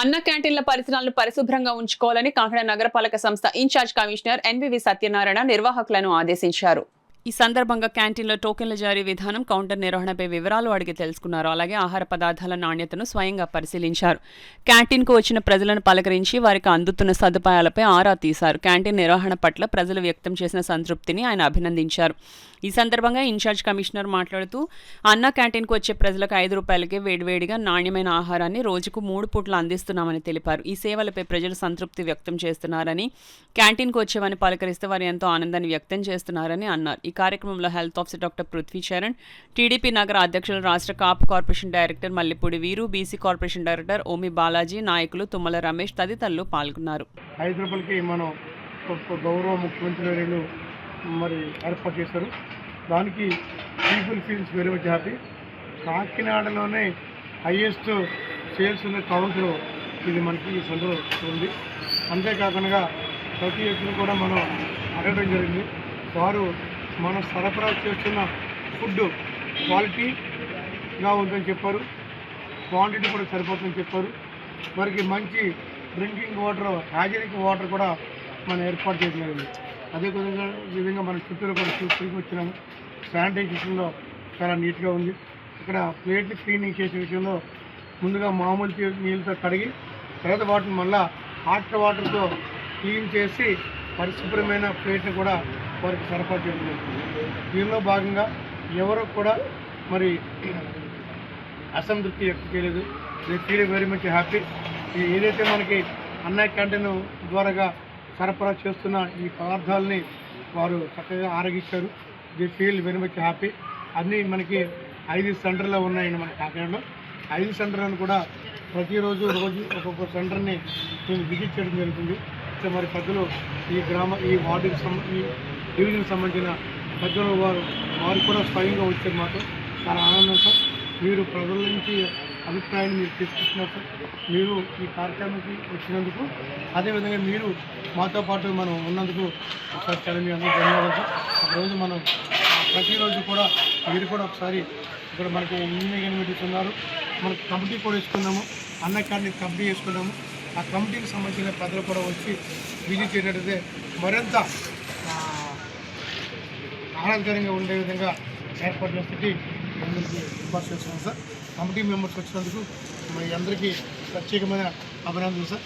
అన్న క్యాంటీన్ల పరిసరాలను పరిశుభ్రంగా ఉంచుకోవాలని కాకినాడ నగరపాలక సంస్థ ఇన్ఛార్జ్ కమిషనర్ ఎన్వివి సత్యనారాయణ నిర్వాహకులను ఆదేశించారు. ఈ సందర్భంగా క్యాంటీన్లో టోకెన్ల జారీ విధానం, కౌంటర్ నిర్వహణపై వివరాలు అడిగి తెలుసుకున్నారు. అలాగే ఆహార పదార్థాల నాణ్యతను స్వయంగా పరిశీలించారు. క్యాంటీన్కు వచ్చిన ప్రజలను పలకరించి వారికి అందుతున్న సదుపాయాలపై ఆరా తీశారు. క్యాంటీన్ నిర్వహణ పట్ల ప్రజలు వ్యక్తం చేసిన సంతృప్తిని ఆయన అభినందించారు. ఈ సందర్భంగా ఇన్ఛార్జ్ కమిషనర్ మాట్లాడుతూ అన్న క్యాంటీన్కు వచ్చే ప్రజలకు ₹5కే వేడివేడిగా నాణ్యమైన ఆహారాన్ని రోజుకు 3 పూట్ల అందిస్తున్నామని తెలిపారు. ఈ సేవలపై ప్రజలు సంతృప్తి వ్యక్తం చేస్తున్నారని, క్యాంటీన్కు వచ్చేవారిని పలకరిస్తే వారు ఎంతో ఆనందాన్ని వ్యక్తం చేస్తున్నారని అన్నారు. ఈ కార్యక్రమంలో health officer doctor Prithvi Charan, TDP నగర అధ్యక్షులు, రాష్ట్ర కాపు కార్పొరేషన్ డైరెక్టర్ మల్లిపూడి వీరు, BC corporation director Omi Balaji, నాయకులు తుమ్మల రమేష్ తదితరులు పాల్గొన్నారు. గౌరవ ముఖ్యమంత్రి మరి ఏర్పాటు చేశారు. దానికి people feels very much happy. కాకినాడలోనే హైయెస్ట్ సేల్స్ ఉన్న కౌంటర్ ఇది మనకి ఈ సెంటర్ ఉంది. అంతేకాకుండా ప్రతి వ్యక్తిని కూడా మనం అడగడం జరిగింది. వారు మనం సరఫరా చేస్తున్న ఫుడ్ క్వాలిటీగా ఉందని చెప్పారు, క్వాంటిటీ కూడా సరిపోతుందని చెప్పారు. వారికి మంచి డ్రింకింగ్ వాటర్, హైజీనిక్ వాటర్ కూడా మనం ఏర్పాటు చేయడం జరిగింది. అదే విధంగా మన చుట్టూరు కూడా తిరిగి వచ్చినాము. శానిటైజేషన్లో చాలా నీట్గా ఉంది. ఇక్కడ ప్లేట్లు క్లీనింగ్ చేసే విషయంలో ముందుగా మామూలు నీళ్ళతో కడిగి తర్వాత వాటిని మళ్ళీ హాట్ వాటర్తో క్లీన్ చేసి పరిశుభ్రమైన ప్లేట్ని కూడా వారికి సరఫరా చేయడం జరుగుతుంది. దీనిలో భాగంగా ఎవరో కూడా మరి అసంతృప్తి వ్యక్తం చేయలేదు. They feel very much happy. ఏదైతే మనకి అన్న క్యాంటీన్ ద్వారాగా సరఫరా చేస్తున్న ఈ పదార్థాలని వారు చక్కగా ఆరగించారు. The feel very much happy. అన్నీ మనకి 5 సెంటర్లో ఉన్నాయండి మన కాకినాడలో. 5 సెంటర్లను కూడా ప్రతిరోజు ఒక్కొక్క సెంటర్ని మేము విజిట్ చేయడం జరుగుతుంది. మరి పెద్దలు ఈ వార్డుకి ఈ డివిజన్కి సంబంధించిన పెద్దలు వారు కూడా స్వయంగా వచ్చారు. మాతో చాలా ఆనందం సార్. మీరు ప్రజల నుంచి అభిప్రాయాన్ని మీరు తీసుకుంటున్నారు సార్. మీరు ఈ కార్యక్రమానికి వచ్చినందుకు, అదేవిధంగా మీరు మాతో పాటు మనం ఉన్నందుకు ఒకసారి చాలా మీ అందరూ ధన్యవాదాలు సార్. ఒకరోజు మనం ప్రతిరోజు కూడా మీరు కూడా ఒకసారి ఇక్కడ మనకి ఇంజనీరింగ్ మీటింగ్స్ ఉన్నారు, మనకు కమిటీ కూడా వేసుకున్నాము, అన్న క్యాంటీన్ కమిటీ వేసుకున్నాము. ఆ కమిటీకి సంబంధించిన పెద్దలు కూడా వచ్చి విజిట్ చేయనట్టయితే మరింత ఆహ్లాదకరంగా ఉండే విధంగా ఏర్పాటు చేసి అందరికీ ఏర్పాటు చేస్తున్నాం సార్. కమిటీ మెంబర్స్ వచ్చినందుకు మీ అందరికీ ప్రత్యేకమైన అభినందనలు సార్.